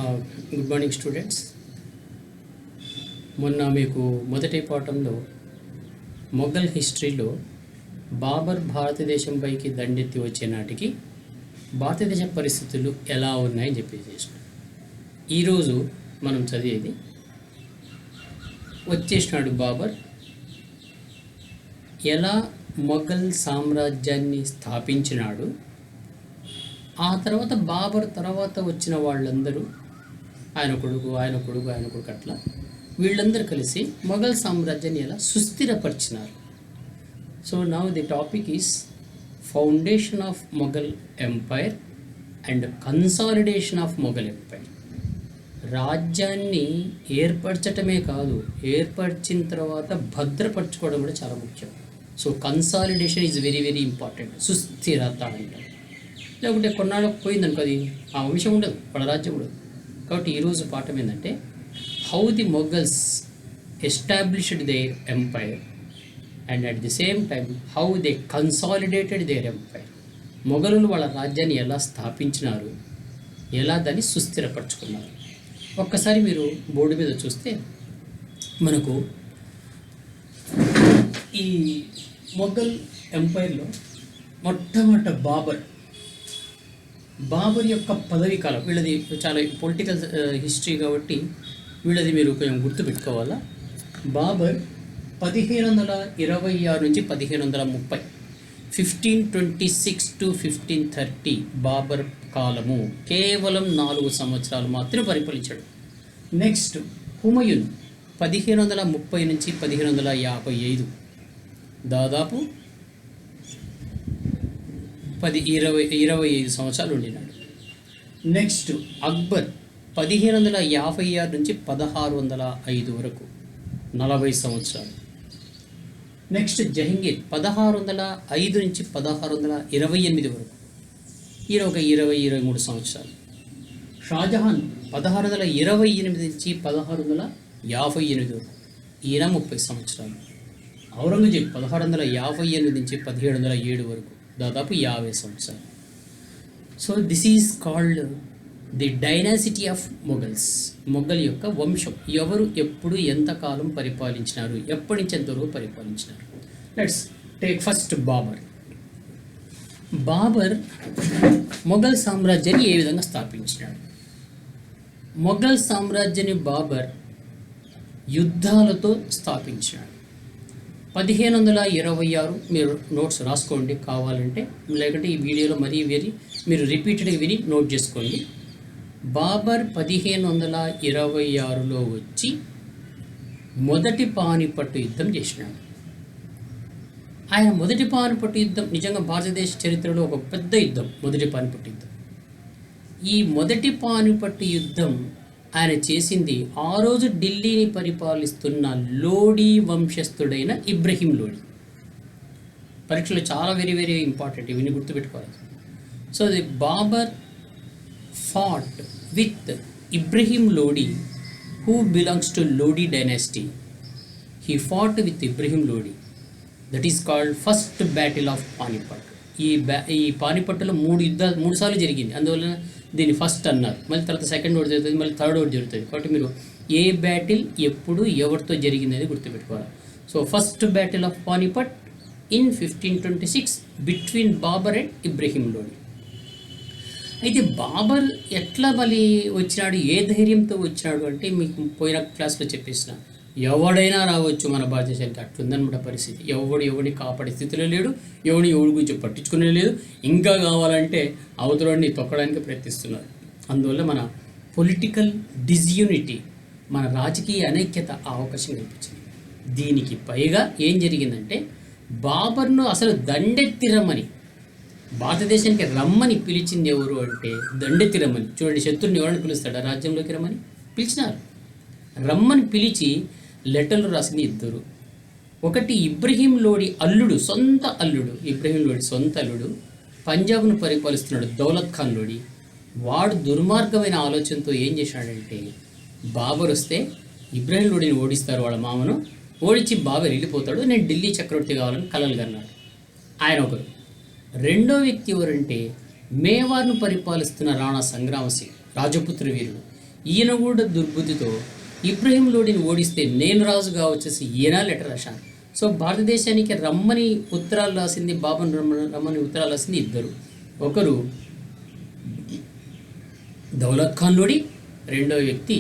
Good morning students. మొన్న మీకు మొదటి పాఠంలో మొఘల్ హిస్టరీలో బాబర్ భారతదేశంపైకి దండెత్తి వచ్చే నాటికి భారతదేశ పరిస్థితులు ఎలా ఉన్నాయని చెప్పేసి ఈరోజు మనం చదివేది వచ్చేసినాడు బాబర్ ఎలా మొఘల్ సామ్రాజ్యాన్ని స్థాపించినాడు. ఆ తర్వాత బాబర్ తర్వాత వచ్చిన వాళ్ళందరూ ఆయన కొడుకు అట్లా వీళ్ళందరూ కలిసి మొఘల్ సామ్రాజ్యాన్ని ఎలా సుస్థిరపరిచినారు. So now the topic is foundation of Mughal empire and consolidation of Mughal empire. రాజ్యాన్ని ఏర్పరచటమే కాదు, ఏర్పరిచిన తర్వాత భద్రపరచుకోవడం కూడా చాలా ముఖ్యం. So consolidation is very very important. సుస్థిరత అంటారు. లేకుంటే కొన్నాళ్ళకు పోయిందనుకో అది ఆ వంశం ఉండదు, వాళ్ళ రాజ్యం ఉండదు. కాబట్టి ఈరోజు పాఠం ఏంటంటే how the Mughals established their empire and at the same time how they consolidated their empire. మొఘలులు వాళ్ళ రాజ్యాన్ని ఎలా స్థాపించినారు, ఎలా దాన్ని సుస్థిరపరచుకున్నారు. ఒక్కసారి మీరు బోర్డు మీద చూస్తే మనకు ఈ మొఘల్ ఎంపైర్లో మొట్టమొదట బాబర్ యొక్క పదవీ కాలం, వీళ్ళది చాలా పొలిటికల్ హిస్టరీ కాబట్టి వీళ్ళది మీరు కొంచెం గుర్తుపెట్టుకోవాలా. బాబర్ 1526 నుంచి 1530, 1526 to 1530 బాబర్ కాలము. కేవలం 4 సంవత్సరాలు మాత్రమే పరిపాలించాడు. నెక్స్ట్ హుమయూన్ 1530 నుంచి 1555, దాదాపు 25 సంవత్సరాలు ఉండినాడు. నెక్స్ట్ అక్బర్ 1556 నుంచి 1605 వరకు 40 సంవత్సరాలు. నెక్స్ట్ జహంగీర్ 1605 నుంచి 1628 వరకు, ఈయన ఒక 20-23 సంవత్సరాలు. షాజహాన్ 1628 నుంచి 1658 వరకు, ఈయన 30 సంవత్సరాలు. ఔరంగజేబ్ 1658 నుంచి 1707 వరకు, దాదాపు 50 సంవత్సరాలు. So this is called the dynasty of Mughals. Mughal యొక్క వంశం, ఎవరు ఎప్పుడు ఎంతకాలం పరిపాలించినారు, ఎప్పటి నుంచి ఎంతవరకు పరిపాలించినారు. Let's take first Babur Mughal సామ్రాజ్యాన్ని ఏ విధంగా స్థాపించినాడు. మొఘల్ సామ్రాజ్యాన్ని బాబర్ యుద్ధాలతో స్థాపించాడు. 1526 మీరు నోట్స్ రాసుకోండి కావాలంటే, లేకుంటే ఈ వీడియోలో మరీ మీరు రిపీటెడ్గా విని నోట్ చేసుకోండి. బాబర్ 1526లో వచ్చి మొదటి పానిపట్టు యుద్ధం చేసినాడు. ఆయన మొదటి పానిపట్టు యుద్ధం నిజంగా భారతదేశ చరిత్రలో ఒక పెద్ద యుద్ధం, మొదటి పానిపట్టు యుద్ధం. ఈ మొదటి పానిపట్టు యుద్ధం ఆయన చేసింది ఆ రోజు ఢిల్లీని పరిపాలిస్తున్న లోడీ వంశస్థుడైన ఇబ్రహీం లోడీ. పరీక్షలు చాలా వెరీ వెరీ ఇంపార్టెంట్, ఇవన్నీ గుర్తుపెట్టుకోవాలి. So the Babur fought with Ibrahim Lodi who belongs to Lodi dynasty. He fought with Ibrahim Lodi. That is called first battle of Panipat. ఈ పానిపట్టులో 3 సార్లు జరిగింది, అందువల్ల దీన్ని ఫస్ట్ అన్నారు. మళ్ళీ తర్వాత సెకండ్ ఓడి జరుగుతుంది, మళ్ళీ థర్డ్ ఓడి జరుగుతుంది. కాబట్టి మీరు ఏ బ్యాటిల్ ఎప్పుడు ఎవరితో జరిగింది గుర్తుపెట్టుకోవాలి. So first battle of Panipat in 1526 between Babur and Ibrahim Lodi. అయితే బాబర్ ఎట్లా మళ్ళీ వచ్చినాడు, ఏ ధైర్యంతో వచ్చినాడు అంటే మీకు పోయిన క్లాస్లో చెప్పేసిన, ఎవడైనా రావచ్చు మన భారతదేశానికి, అట్లుందనమాట పరిస్థితి. ఎవడిని కాపాడే స్థితిలో లేడు, ఎవడి గురించి పట్టించుకునే లేదు. ఇంకా కావాలంటే అవతలని తొక్కడానికి ప్రయత్నిస్తున్నారు. అందువల్ల మన పొలిటికల్ డిస్యూనిటీ, మన రాజకీయ అనైక్యత ఆ అవకాశం కల్పించింది. దీనికి పైగా ఏం జరిగిందంటే బాబర్ను అసలు దండెత్తి రమ్మని, భారతదేశానికి రమ్మని పిలిచింది ఎవరు అంటే దండెత్తి రమ్మని. చూడండి, శత్రుని ఎవరిని పిలుస్తాడు, రాజ్యంలోకి రమ్మని పిలిచినారు. రమ్మని పిలిచి లెటర్లు రాసింది 2. ఒకటి ఇబ్రహీం లోడీ అల్లుడు, ఇబ్రహీం లోడీ సొంత అల్లుడు, పంజాబ్ను పరిపాలిస్తున్నాడు దౌలత్ ఖాన్ లోడీ. వాడు దుర్మార్గమైన ఆలోచనతో ఏం చేశాడంటే, బాబర్ వస్తే ఇబ్రహీం లోడీని ఓడిస్తారు, వాళ్ళ మామను ఓడించి బాబర్ వెళ్ళిపోతాడు, నేను ఢిల్లీ చక్రవర్తి కావాలని కలలు కన్నాడు. ఆయన ఒకరు. రెండో వ్యక్తి ఎవరంటే మేవార్ను పరిపాలిస్తున్న రాణా సంగ్రామ సింగ్, రాజపుత్ర వీరుడు. ఈయన కూడా దుర్బుద్ధితో ఇబ్రహీం లోడిని ఓడిస్తే నేను రాజుగా వచ్చేసి ఈయన లెటర్ రాశాను. సో భారతదేశానికి రమ్మని ఉత్తరాలు రాసింది, బాబర్ రమ్మని ఉత్తరాలు రాసింది ఇద్దరు. ఒకరు దౌలత్ ఖాన్ లోడి, రెండో వ్యక్తి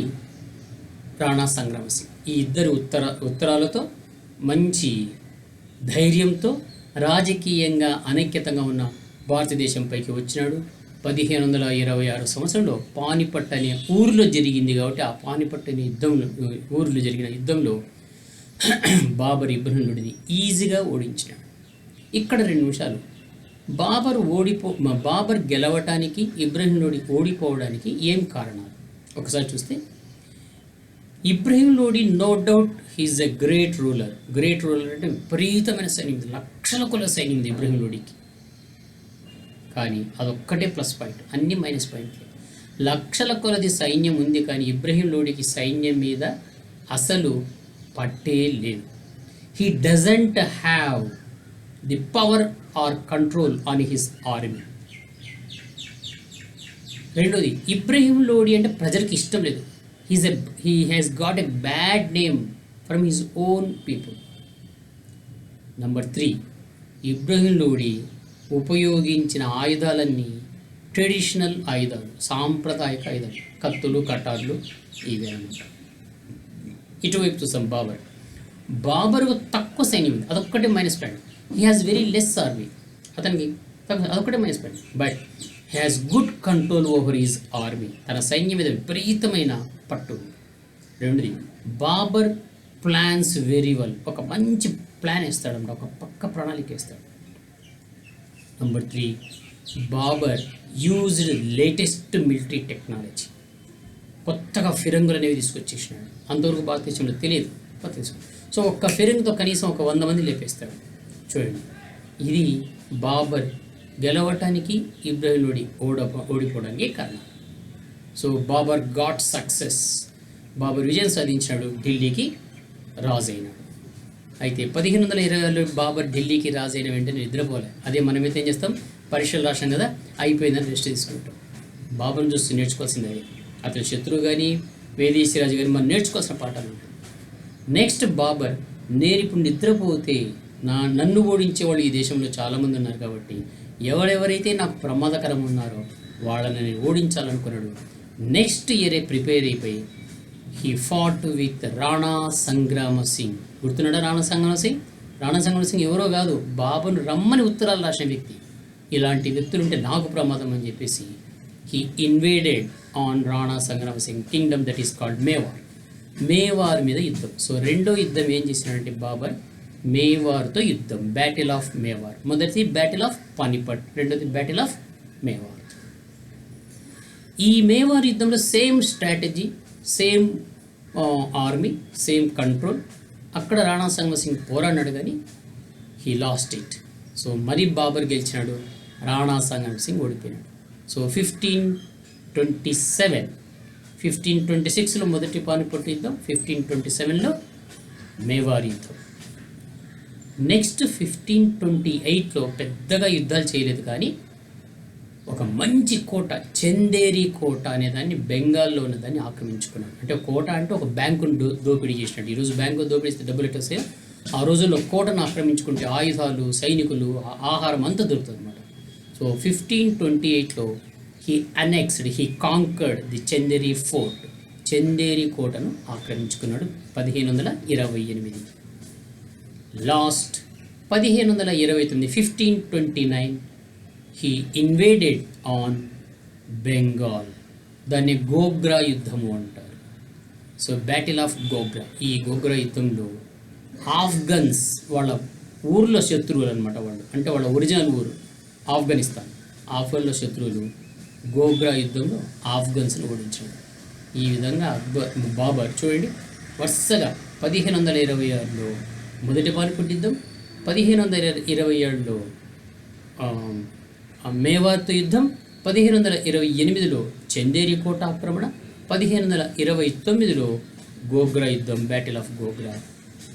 రాణా సంగ్రామ్ సింగ్. ఈ ఇద్దరు ఉత్తరాలతో మంచి ధైర్యంతో రాజకీయంగా అనైక్యతంగా ఉన్న భారతదేశంపైకి వచ్చినాడు. 1526 సంవత్సరంలో పానిపట్ అనే ఊరిలో జరిగింది కాబట్టి ఆ పానిపట్ అనే ఊరిలో జరిగిన యుద్ధంలో బాబర్ ఇబ్రహీం లోడిని ఈజీగా ఓడించినాడు. ఇక్కడ 2 నిమిషాలు బాబర్ గెలవటానికి ఇబ్రహీం లోడి ఓడిపోవడానికి ఏం కారణాలు ఒకసారి చూస్తే, Ibrahim Lodi no doubt he is a great ruler. Great ruler అంటే విపరీతమైన సైన్యం, లక్షల కొల సైన్యం ఉంది ఇబ్రహీం లోడికి. కానీ అదొక్కటే ప్లస్ పాయింట్, అన్ని మైనస్ పాయింట్లు. లక్షల కొలది సైన్యం ఉంది కానీ ఇబ్రహీం లోడికి సైన్యం మీద అసలు పట్టే లేదు. He doesn't have the power or control on his army. రెండోది, ఇబ్రహీం లోడి అంటే ప్రజలకు ఇష్టం లేదు. He has got a bad name from his own people. Number 3, Ibrahim Lodi ఉపయోగించిన ఆయుధాలన్నీ ట్రెడిషనల్ ఆయుధాలు, సాంప్రదాయక ఆయుధాలు, కత్తులు, కటార్లు, ఇవే అన్నమాట. ఇటువైపు చూసాం బాబర్కు తక్కువ సైన్యం ఉంది, అదొక్కటే minus point. He has very less army, అతనికి అదొక్కటే minus point. But he has good control over his army, తన సైన్యం మీద విపరీతమైన పట్టు. రెండోది, బాబర్ ప్లాన్స్ వెరీ వెల్, ఒక మంచి ప్లాన్ వేస్తాడంట, ఒక పక్క ప్రణాళిక వేస్తాడు. Number 3, Babur used latest military technology, కొత్తగా ఫిరంగులు అనేవి తీసుకొచ్చేసినాడు. అంతవరకు భారతదేశంలో తెలియదు, సో ఒక్క ఫిరంగుతో కనీసం ఒక 100 మంది లేపేస్తాడు. చూడండి, ఇది బాబర్ గెలవటానికి ఇబ్రహీం లోడి ఓడిపోవడానికి కారణం. So Babur got success, Babur విజయం సాధించాడు, ఢిల్లీకి రాజు అయినాడు. అయితే 1526లో బాబర్ ఢిల్లీకి రాజు అయిన వెంటనే నిద్రపోలే. అదే మనమైతే ఏం చేస్తాం, పరీక్షలు రాసాం కదా, అయిపోయిందని రెస్ట్ తీసుకుంటాం. బాబర్ని చూసి నేర్చుకోవాల్సింది అదే. అతను శత్రువు కానీ వేదేశీ రాజు కానీ మనం నేర్చుకోవాల్సిన పాఠాలు ఉంటాయి. నెక్స్ట్ బాబర్, నేను ఇప్పుడు నిద్రపోతే నన్ను ఓడించేవాళ్ళు ఈ దేశంలో చాలామంది ఉన్నారు కాబట్టి ఎవరెవరైతే నాకు ప్రమాదకరం ఉన్నారో వాళ్ళని నేను ఓడించాలనుకున్నాడు. నెక్స్ట్ ఇయరే ప్రిపేర్ అయిపోయి he fought with Rana Sangram Singh. గుర్తున్నాడా Rana Sangram Singh? Rana Sangram Singh ఎవరో కాదు, బాబును రమ్మని ఉత్తరాలు రాసిన వ్యక్తి. ఇలాంటి వ్యక్తులుంటే నాకు ప్రమాదం అని చెప్పేసి he invaded on Rana Sangram Singh kingdom that is called Mewar. Mewar మీద యుద్ధం. సో రెండో యుద్ధం ఏం చేసినాడంటే బాబర్ మేవార్తో యుద్ధం, బ్యాటిల్ ఆఫ్ మేవార్. మొదటిది బ్యాటిల్ ఆఫ్ పానిపట్, రెండోది బ్యాటిల్ ఆఫ్ మేవార్. ఈ మేవార్ యుద్ధంలో same strategy, same army, same control. అక్కడ రాణా సంగ్రామ సింగ్ పోరాడినాడు కానీ హీ లాస్ట్ ఇట్. సో మరి బాబర్ గెలిచినాడు, రాణా సంగ్రామ సింగ్ ఓడిపోయినాడు. సో 1526లో మొదటి పానిపట్టు యుద్ధం, 1527లో మేవార్ యుద్ధం. నెక్స్ట్ 1528లో పెద్దగా యుద్ధాలు చేయలేదు కానీ ఒక మంచి కోట, చందేరి కోట అనే దాన్ని బెంగాల్లో ఉన్నదాన్ని ఆక్రమించుకున్నాడు. అంటే కోట అంటే ఒక బ్యాంకును దోపిడీ చేసినట్టు. ఈరోజు బ్యాంకు దోపిడీ ఇస్తే డబ్బులు ఎట్టొస్తాయి, ఆ రోజుల్లో కోటను ఆక్రమించుకుంటే ఆయుధాలు, సైనికులు, ఆహారం అంతా దొరుకుతుంది అనమాట. సో 1528లో he annexed, he conquered the Chanderi fort. Chanderi కోటను ఆక్రమించుకున్నాడు 1528. Last 1529, 1529 he invaded on Bengal. దాన్ని గోగ్రా యుద్ధము అంటారు. So battle of Ghaghra. ఈ గోగ్రా యుద్ధంలో ఆఫ్ఘన్స్ వాళ్ళ ఊర్లో శత్రువులు అనమాట, వాళ్ళు అంటే వాళ్ళ ఒరిజినల్ ఊరు ఆఫ్ఘనిస్తాన్. ఆఫ్ఘన్లో శత్రువులు గోగ్రా యుద్ధంలో ఆఫ్ఘన్స్ను ఓడించాడు. ఈ విధంగా బాబర్ చూడండి వరుసగా 1526లో మొదటి పానిపట్టు యుద్ధం, 1527లో మేవార్తో యుద్ధం, 1528లో చందేరి కోట ఆక్రమణ, 1529లో గోగ్రా యుద్ధం, బ్యాటిల్ ఆఫ్ గోగ్రా.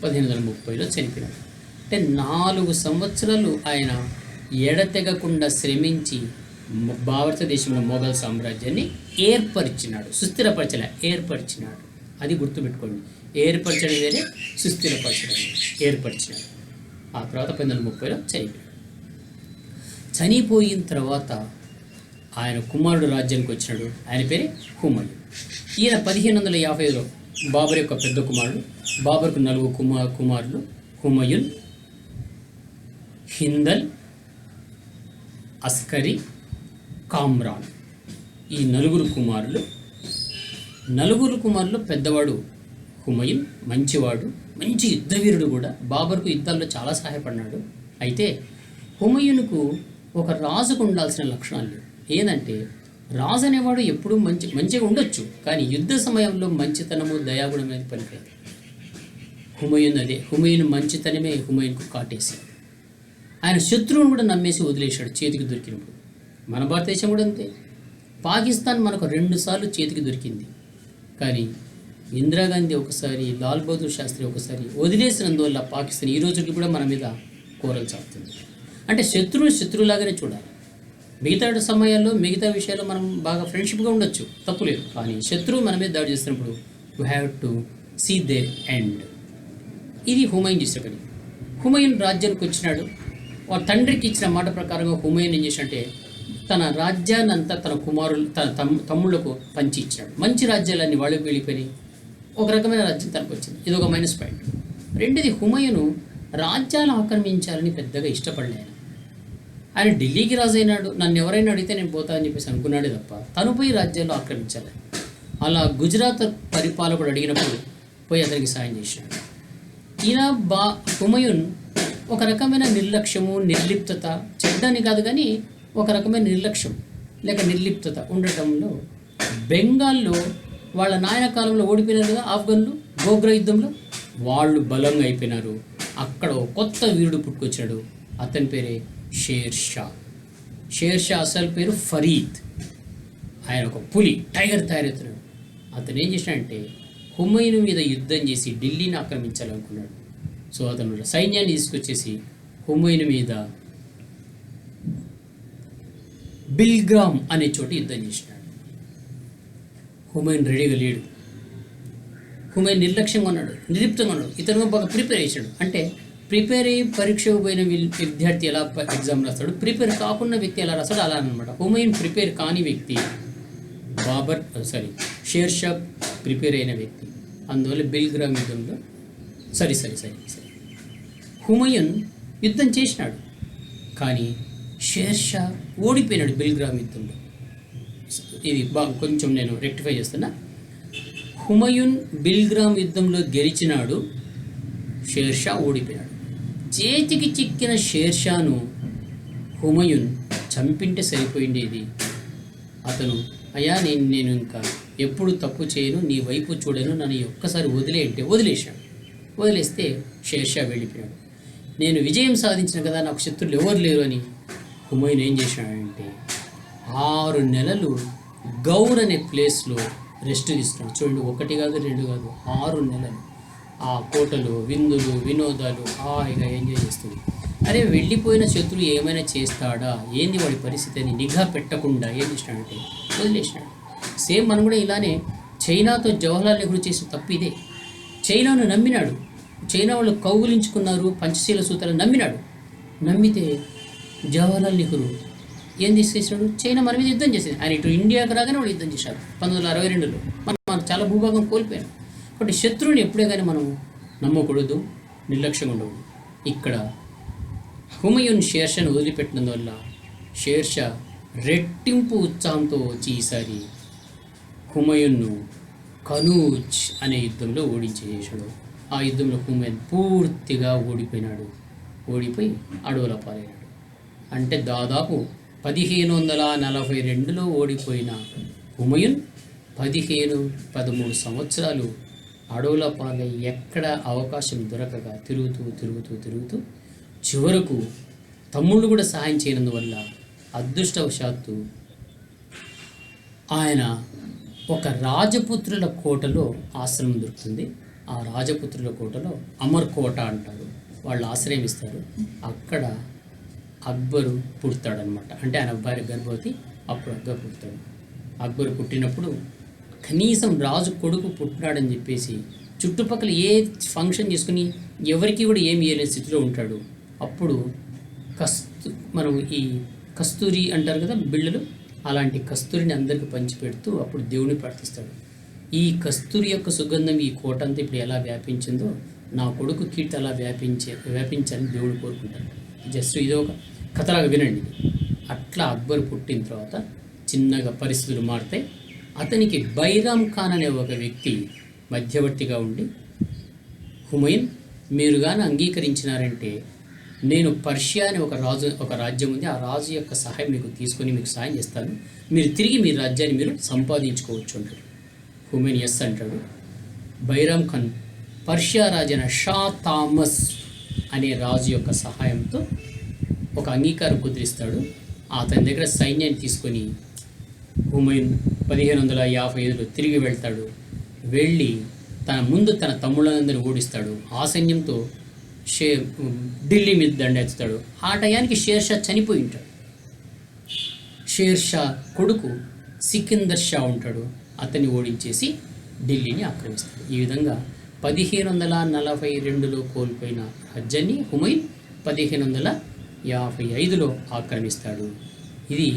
1530లో చనిపోయినాడు. అంటే 4 సంవత్సరాలు ఆయన ఎడతెగకుండా శ్రమించి భారతదేశంలో మొఘల్ సామ్రాజ్యాన్ని ఏర్పరిచినాడు. సుస్థిరపరచలే, ఏర్పరిచినాడు. అది గుర్తుపెట్టుకోండి. ఏర్పరచడం వేరే, సుస్థిరపరచడం ఏర్పరిచినాడు. ఆ తర్వాత 1930లో చనిపోయాడు. చనిపోయిన తర్వాత ఆయన కుమారుడు రాజ్యానికి వచ్చినాడు. ఆయన పేరే హుమాయూన్. ఈయన 1550లో బాబర్ యొక్క పెద్ద కుమారుడు. బాబర్కు 4 కుమారులు: హుమాయూన్, హిందల్, అస్కరి, కామ్రాన్. ఈ 4 కుమారులు. 4 కుమారులు పెద్దవాడు హుమాయూన్, మంచివాడు, మంచి యుద్ధవీరుడు కూడా. బాబర్కు యుద్ధాల్లో చాలా సహాయపడినాడు. అయితే హుమాయూన్కు ఒక రాజుకు ఉండాల్సిన లక్షణాలు లేవు. ఏంటంటే రాజు అనేవాడు ఎప్పుడూ మంచిగా ఉండొచ్చు, కానీ యుద్ధ సమయంలో మంచితనము, దయాగుణం అనేది పనికిరాదు. హుమాయూన్ మంచితనమే హుమాయూన్కు కాటేశాడు. ఆయన శత్రువును కూడా నమ్మేసి వదిలేశాడు చేతికి దొరికినప్పుడు. మన భారతదేశం కూడా అంతే. పాకిస్తాన్ మనకు 2 సార్లు చేతికి దొరికింది, కానీ ఇందిరాగాంధీ ఒకసారి, లాల్ బహదూర్ శాస్త్రి ఒకసారి వదిలేసినందువల్ల పాకిస్తాన్ ఈ రోజుకి కూడా మన మీద కోరలు చాపుతుంది. అంటే శత్రువులాగానే చూడాలి. మిగతా సమయాల్లో, మిగతా విషయాల్లో మనం బాగా ఫ్రెండ్షిప్గా ఉండొచ్చు, తప్పులేదు. కానీ శత్రువు మన మీద దాడి చేస్తున్నప్పుడు you have to see their end. ఇది హుమాయూన్ చేసే పని. హుమాయూన్ రాజ్యానికి వచ్చినాడు. వాళ్ళ తండ్రికి ఇచ్చిన మాట ప్రకారంగా హుమాయూన్ ఏం చేసినట్టే తన రాజ్యాన్ని అంతా తన కుమారులు, తన తమ్ముళ్లకు పంచి ఇచ్చాడు. మంచి రాజ్యాలన్నీ వాళ్ళకి వెళ్ళిపోయి ఒక రకమైన రాజ్యం తనకు వచ్చింది. ఇది ఒక మైనస్ పాయింట్. రెండోది, హుమాయూన్ రాజ్యాలు ఆక్రమించాలని పెద్దగా ఇష్టపడలేదు. ఆయన ఢిల్లీకి రాజు అయినాడు. నన్ను ఎవరైనా అడిగితే నేను పోతా అని చెప్పేసి అనుకున్నాడే తప్ప తను పోయి రాజ్యాల్లో ఆక్రమించాలి. అలా గుజరాత్ పరిపాలకుడు అడిగినప్పుడు పోయి అతనికి సాయం చేశాడు. ఈయన హుమాయూన్ ఒక రకమైన నిర్లక్ష్యము, నిర్లిప్తత, చెడ్డని కాదు కానీ ఒక రకమైన నిర్లక్ష్యం లేక నిర్లిప్తత ఉండటంలో బెంగాల్లో వాళ్ళ నాయన కాలంలో ఓడిపోయినారు కదా ఆఫ్ఘన్లు, గోగ్రా యుద్ధంలో. వాళ్ళు బలంగా అయిపోయినారు. అక్కడ కొత్త వీరుడు పుట్టుకొచ్చాడు. అతని పేరే షేర్ షా. షేర్ షా అసలు పేరు ఫరీద్. ఆయన ఒక పులి, టైగర్ తయారవుతున్నాడు. అతను ఏం చేశాడంటే హుమాయూన్ మీద యుద్ధం చేసి ఢిల్లీని ఆక్రమించాలనుకున్నాడు. సో అతను సైన్యాన్ని తీసుకొచ్చేసి హుమాయూన్ మీద బిల్గ్రామ్ అనే చోట యుద్ధం చేసినాడు. హుమాయూన్ రెడీగా లేడు. హుమాయూన్ నిర్లక్ష్యంగా ఉన్నాడు, నిర్లిప్తంగా ఉన్నాడు. ఇతను బాగా ప్రిపేర్ చేశాడు. అంటే ప్రిపేర్ అయ్యి పరీక్షకు పోయిన విద్యార్థి ఎలా ఎగ్జామ్ రాస్తాడు, ప్రిపేర్ కాకుండా వ్యక్తి ఎలా రాస్తాడు, అలా అనమాట. హుమాయూన్ ప్రిపేర్ కాని వ్యక్తి, షేర్ షా ప్రిపేర్ అయిన వ్యక్తి. అందువల్ల బిల్గ్రామ్ యుద్ధంలో సరే హుమాయూన్ యుద్ధం చేసినాడు, కానీ షేర్ షా ఓడిపోయినాడు బిల్గ్రామ్ యుద్ధంలో. ఇది కొంచెం నేను రెక్టిఫై చేస్తున్నా. హుమాయూన్ బిల్గ్రామ్ యుద్ధంలో గెలిచినాడు, షేర్ షా ఓడిపోయాడు. చేతికి చిక్కిన షేర్ షాను హుమాయూన్ చంపింటే సరిపోయిండేది. అతను అయ్యా నేను ఇంకా ఎప్పుడు తప్పు చేయను, నీ వైపు చూడను, నన్ను ఒక్కసారి వదిలే అంటే వదిలేశాడు. వదిలేస్తే షేర్ షా వెళ్ళిపోయాడు. నేను విజయం సాధించిన కదా, నాకు శత్రువులు ఎవరు లేరు అని హుమాయూన్ ఏం చేశాడంటే 6 నెలలు గౌర్ అనే ప్లేస్లో రెస్ట్ తీసుకున్నాడు. చూడండి, 1 కాదు 2 కాదు, 6 నెలలు ఆ కోటలు, విందులు, వినోదాలు హాయిగా ఎంజాయ్ చేస్తుంది. అరే వెళ్ళిపోయిన శత్రువు ఏమైనా చేస్తాడా, ఏంది వాడి పరిస్థితి అని నిఘా పెట్టకుండా ఏం చేసినాడంటే వదిలేసినాడు. సేమ్ మనం కూడా ఇలానే చైనాతో జవహర్లాల్ నెహ్రూ చేసిన తప్పు ఇదే. చైనాను నమ్మినాడు. చైనా వాళ్ళు కౌగులించుకున్నారు, పంచశీల సూత్రాలు నమ్మినాడు. నమ్మితే జవహర్లాల్ నెహ్రూ ఏం తీసుకొచ్చినాడు, చైనా మన మీద యుద్ధం చేసింది. ఆయన ఇటు ఇండియాకి రాగానే వాళ్ళు యుద్ధం చేశారు 1962లో. మనం చాలా భూభాగం కోల్పోయాం. కాబట్టి శత్రువుని ఎప్పుడే కానీ మనం నమ్మకూడదు, నిర్లక్ష్యంగా ఉండకూడదు. ఇక్కడ హుమాయూన్ షేర్ షాను వదిలిపెట్టినందువల్ల షేర్ షా రెట్టింపు ఉత్సాహంతో వచ్చి ఈసారి హుమాయూన్ను కనూజ్ అనే యుద్ధంలో ఓడించేసాడు. ఆ యుద్ధంలో హుమాయూన్ పూర్తిగా ఓడిపోయి అడవుల పాలైనాడు. అంటే దాదాపు 1542లో ఓడిపోయిన హుమాయూన్ 13 సంవత్సరాలు అడవుల పాలై ఎక్కడ అవకాశం దొరకక తిరుగుతూ చివరకు తమ్ముళ్ళు కూడా సహాయం చేయనందువల్ల అదృష్టవశాత్తు ఆయన ఒక రాజపుత్రుల కోటలో ఆశ్రమం దొరుకుతుంది. ఆ రాజపుత్రుల కోటలో అమర్ కోట అంటారు, వాళ్ళు ఆశ్రయం ఇస్తారు. అక్కడ అక్బరు పుడతాడనమాట. అంటే ఆయన భార్య గర్భవతి, అప్పుడు అక్బర్ పుడతాడు. అక్బర్ పుట్టినప్పుడు కనీసం రాజు కొడుకు పుట్టినాడని చెప్పేసి చుట్టుపక్కల ఏ ఫంక్షన్ చేసుకుని ఎవరికి కూడా ఏమి ఇవ్వలేని స్థితిలో ఉంటాడు. అప్పుడు మనం ఈ కస్తూరి అంటారు కదా బిళ్ళలు, అలాంటి కస్తూరిని అందరికీ పంచిపెడుతూ అప్పుడు దేవుని ప్రార్థిస్తాడు. ఈ కస్తూరి యొక్క సుగంధం ఈ కోట అంతా ఇప్పుడు ఎలా వ్యాపించిందో నా కొడుకు కీర్తి అలా వ్యాపించాలని దేవుడు కోరుకుంటాడు. జస్ట్ ఇది ఒక కథలాగా వినండి. అట్లా అక్బర్ పుట్టిన తర్వాత చిన్నగా పరిస్థితులు మారుతాయి. అతనికి బైరామ్ ఖాన్ అనే ఒక వ్యక్తి మధ్యవర్తిగా ఉండి, హుమయూన్ మీరు కానీ అంగీకరించినారంటే నేను పర్షియా అనే ఒక రాజ్యం ఉంది, ఆ రాజు యొక్క సహాయం మీకు తీసుకొని మీకు సహాయం చేస్తాను, మీరు తిరిగి మీ రాజ్యాన్ని మీరు సంపాదించుకోవచ్చు అంటాడు. హుమయూన్ ఎస్ అంటాడు. బైరామ్ ఖాన్ పర్షియా రాజైన షా తామస్ అనే రాజు యొక్క సహాయంతో ఒక అంగీకారం కుదిరిస్తాడు. అతని దగ్గర సైన్యాన్ని తీసుకొని హుమయూన్ 1555లో తిరిగి వెళ్తాడు. వెళ్ళి తన తమ్ముళ్ళందరినీ ఓడిస్తాడు. ఆ సైన్యంతో ఢిల్లీ మీద దండెత్తుతాడు. ఆ టయానికి షేర్షా చనిపోయి ఉంటాడు. షేర్షా కొడుకు సికిందర్ షా ఉంటాడు. అతన్ని ఓడించేసి ఢిల్లీని ఆక్రమిస్తాడు. ఈ విధంగా 1542లో కోల్పోయిన రాజ్యాన్ని హుమయూన్ 1555లో ఆక్రమిస్తాడు. ఇది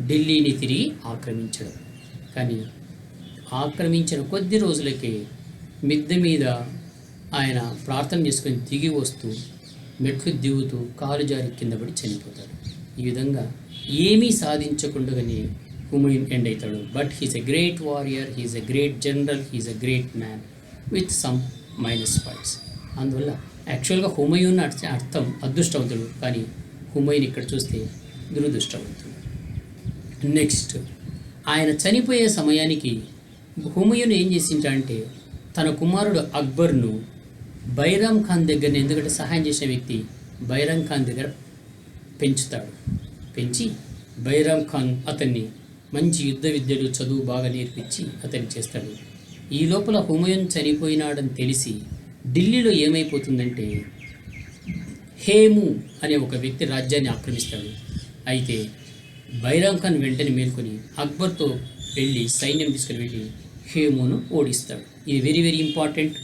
ఢిల్లీని తిరిగి ఆక్రమించడం. కానీ ఆక్రమించిన కొద్ది రోజులకే మిద్దె మీద ఆయన ప్రార్థన చేసుకొని దిగి వస్తూ మెట్లు దిగుతూ కాలు జారి కింద పడి చనిపోతాడు. ఈ విధంగా ఏమీ సాధించకుండానే హుమయూన్ ఎండ్ అవుతాడు. But he's a great warrior, he's a great general, he's a great man with some minus points. అందువల్ల యాక్చువల్గా హుమయూన్ అర్థం అదృష్టవంతుడు, కానీ హుమయూన్ ఇక్కడ చూస్తే దురదృష్టవంతుడు. నెక్స్ట్, ఆయన చనిపోయే సమయానికి హుమయూన్ ఏం చేసిందంటే తన కుమారుడు అక్బర్ను బైరామ్ ఖాన్ దగ్గర, ఎందుకంటే సహాయం చేసిన వ్యక్తి బైరామ్ ఖాన్ దగ్గర పెంచుతాడు. పెంచి బైరామ్ ఖాన్ అతన్ని మంచి యుద్ధ విద్యలు చదువు బాగా నేర్పించి అతన్ని చేస్తాడు. ఈ లోపల హుమయూన్ చనిపోయినాడని తెలిసి ఢిల్లీలో ఏమైపోతుందంటే హేము అనే ఒక వ్యక్తి రాజ్యాన్ని ఆక్రమిస్తాడు. అయితే బైరామ్ ఖాన్ వెంటనే మేల్కొని అక్బర్తో వెళ్ళి సైన్యం తీసుకుని వెళ్ళి హేమును ఓడిస్తాడు. ఇది వెరీ వెరీ ఇంపార్టెంట్.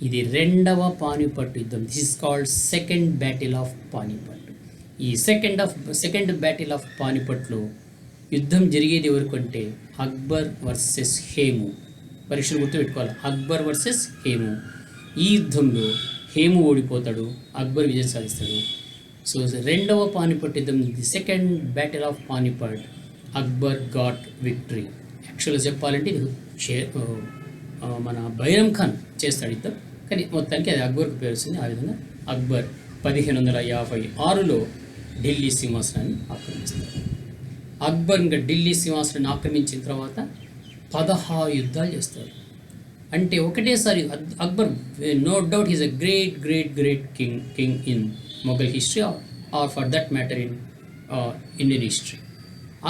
ఇది రెండవ పానిపట్టు యుద్ధం. This is called second battle of Panipat. ఈ సెకండ్ బ్యాటిల్ ఆఫ్ పానిపట్లో యుద్ధం జరిగేది ఎవరికి అంటే అక్బర్ వర్సెస్ హేము. పరీక్షలు గుర్తుపెట్టుకోవాలి, అక్బర్ వర్సెస్ హేము. ఈ యుద్ధంలో హేము ఓడిపోతాడు, అక్బర్ విజయం సాధిస్తాడు. సో రెండవ పానిపట్ యుద్ధం, the second battle of Panipat, Akbar got victory. యాక్చువల్గా చెప్పాలంటే ఇది మన బైరామ్ ఖాన్ చేస్తాడు యుద్ధం, కానీ మొత్తానికి అది అక్బర్కు పేరు వస్తుంది. ఆ విధంగా అక్బర్ 1556లో ఢిల్లీ సింహాసనాన్ని ఆక్రమిస్తాడు. అక్బర్ ఇంకా ఢిల్లీ సింహాసనాన్ని ఆక్రమించిన తర్వాత 16 యుద్ధాలు చేస్తాడు. అంటే ఒకటేసారి Akbar no doubt is a great great great king in Mughal history or for that matter in Indian history.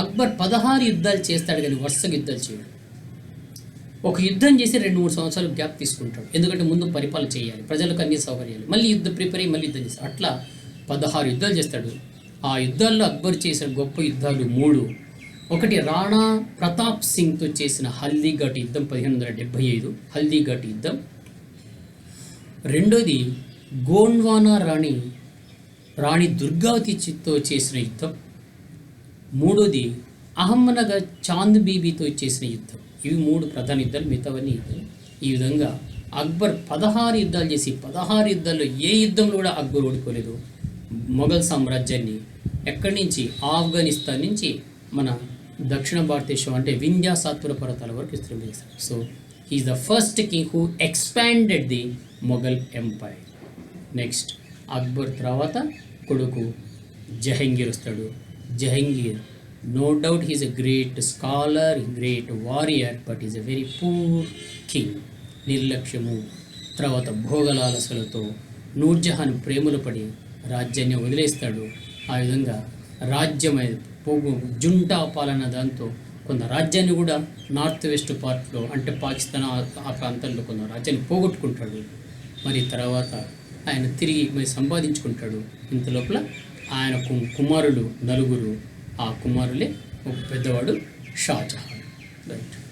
Akbar 16 యుద్ధాలు చేస్తాడు, కానీ వరుసగా యుద్ధాలు చేయడు. ఒక యుద్ధం చేసి 2-3 సంవత్సరాలు గ్యాప్ తీసుకుంటాడు, ఎందుకంటే ముందు పరిపాలన చేయాలి, ప్రజలకు అన్ని సౌకర్యాలు, మళ్ళీ ప్రిపేర్ అయ్యి మళ్ళీ యుద్ధం చేస్తాడు. అట్లా 16 యుద్ధాలు చేస్తాడు. ఆ యుద్ధాల్లో అక్బర్ చేసిన గొప్ప యుద్ధాలు 3. ఒకటి రాణా ప్రతాప్ సింగ్తో చేసిన హల్దీఘాట్ యుద్ధం 1575, హల్దీఘాట్ యుద్ధం. రెండోది గోండ్వానా రాణి దుర్గావతితో చేసిన యుద్ధం. మూడోది అహమ్మనగర్ చాంద్ బీబీతో చేసిన యుద్ధం. ఇవి 3 ప్రధాన యుద్ధాలు, మిగతావన్నీ యుద్ధాలు. ఈ విధంగా అక్బర్ 16 యుద్ధాలు చేసి 16 యుద్ధాల్లో ఏ యుద్ధంలో కూడా అక్బర్ ఓడిపోలేదు. మొఘల్ సామ్రాజ్యాన్ని ఎక్కడి నుంచి, ఆఫ్ఘనిస్తాన్ నుంచి మన దక్షిణ భారతదేశం అంటే వింధ్యా సాత్పుర పర్వతాల వరకు విస్తరించారు. So he is the first king who expanded the Mughal empire. Next Akbar తర్వాత కొడుకు జహంగీర్ వస్తాడు. Jahangir no doubt he is a great scholar, great warrior, but he is a very poor king. నిర్లక్ష్యము, తర్వాత భోగలాలసలతో నూర్జహాన్ ప్రేమలు పడి రాజ్యాన్ని వదిలేస్తాడు. ఆ విధంగా రాజ్యం జుంటా పాలన, దాంతో కొంత రాజ్యాన్ని కూడా నార్త్ వెస్ట్ పార్ట్లో అంటే పాకిస్తాన్ ఆ ప్రాంతాల్లో కొంత రాజ్యాన్ని పోగొట్టుకుంటాడు. మరి తర్వాత ఆయన తిరిగి మరి సంపాదించుకుంటాడు. ఇంత లోపల ఆయన కుమారులు నలుగురు. ఆ కుమారులే ఒక పెద్దవాడు షాజహాన్. రైట్.